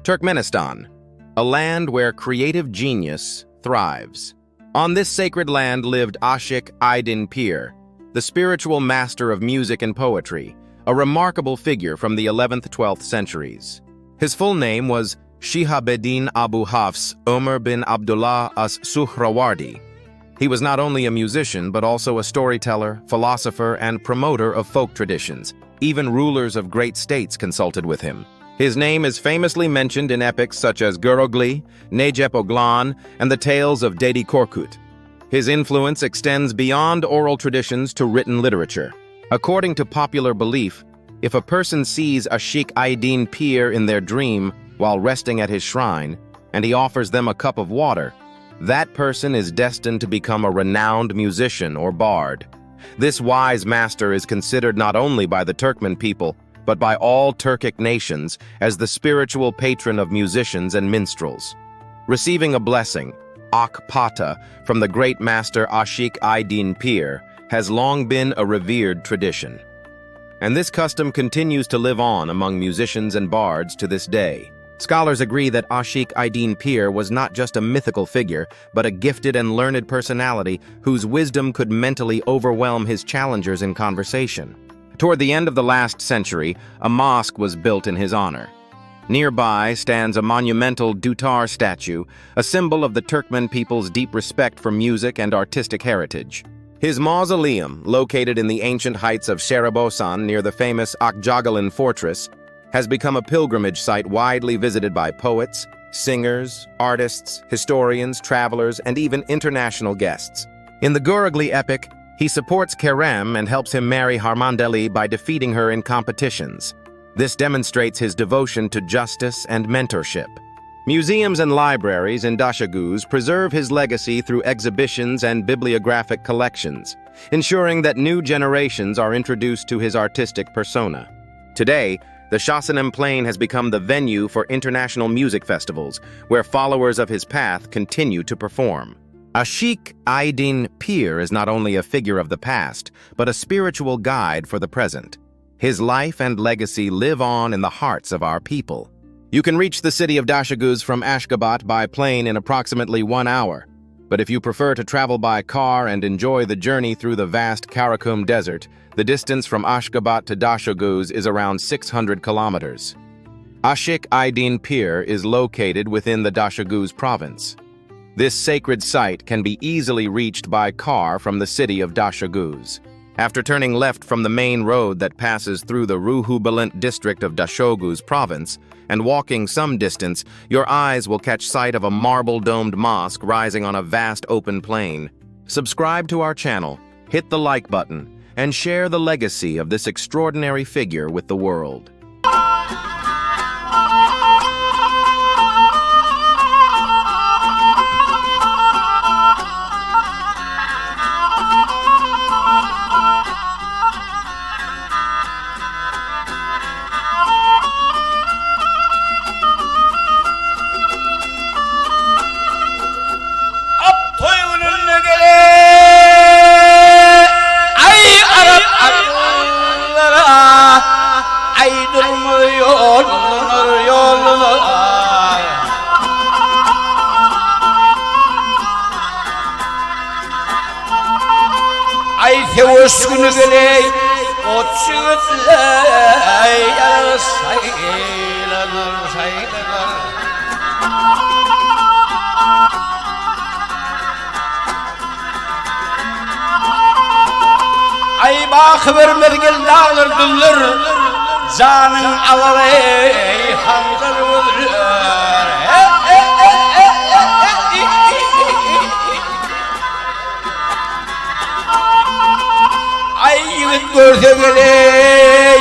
Turkmenistan, a land where creative genius thrives. On this sacred land lived Aşyk Aýdyň Pir, the spiritual master of music and poetry, a remarkable figure from the 11th-12th centuries. His full name was Şähribossan Abu Hafs Ömer bin Abdullah as-Suhrawardi. He was not only a musician, but also a storyteller, philosopher, and promoter of folk traditions. Even rulers of great states consulted with him. His name is famously mentioned in epics such as Görogly, Nejep Oglan, and the tales of Dede Korkut. His influence extends beyond oral traditions to written literature. According to popular belief, if a person sees Aşyk Aýdyň Pir in their dream while resting at his shrine, and he offers them a cup of water, that person is destined to become a renowned musician or bard. This wise master is considered not only by the Turkmen people, but by all Turkic nations as the spiritual patron of musicians and minstrels. Receiving a blessing, wagtda-da, from the great master Aşyk Aýdyň Pir has long been a revered tradition. And this custom continues to live on among musicians and bards to this day. Scholars agree that Aşyk Aýdyň Pir was not just a mythical figure, but a gifted and learned personality whose wisdom could mentally overwhelm his challengers in conversation. Toward the end of the last century, a mosque was built in his honor. Nearby stands a monumental dutar statue, a symbol of the Turkmen people's deep respect for music and artistic heritage. His mausoleum, located in the ancient heights of Şähribossan near the famous Akjagelin fortress, has become a pilgrimage site widely visited by poets, singers, artists, historians, travelers, and even international guests. In the Görogly epic, he supports Kerem and helps him marry Harmandeli by defeating her in competitions. This demonstrates his devotion to justice and mentorship. Museums and libraries in Dashaguz preserve his legacy through exhibitions and bibliographic collections, ensuring that new generations are introduced to his artistic persona. Today, the Şähribossan plain has become the venue for international music festivals, where followers of his path continue to perform. Aşyk Aýdyň Pir is not only a figure of the past, but a spiritual guide for the present. His life and legacy live on in the hearts of our people. You can reach the city of Dashaguz from Ashgabat by plane in approximately 1 hour. But if you prefer to travel by car and enjoy the journey through the vast Karakum Desert, the distance from Ashgabat to Dashaguz is around 600 kilometers. Aşyk Aýdyň Pir is located within the Dashaguz province. This sacred site can be easily reached by car from the city of Dashaguz. After turning left from the main road that passes through the Ruhy district of Dashaguz province, and walking some distance, your eyes will catch sight of a marble-domed mosque rising on a vast open plain. Subscribe to our channel, hit the like button, and share the legacy of this extraordinary figure with the world. Tevoş günü geley, o çığıtlay, saylanır, saylanır. Ay bakıver mergel dağılır düllür, canın alır ey, handır vurur. Görse geley,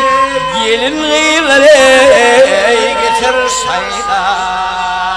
gelin gıylar ey, geçer sayda.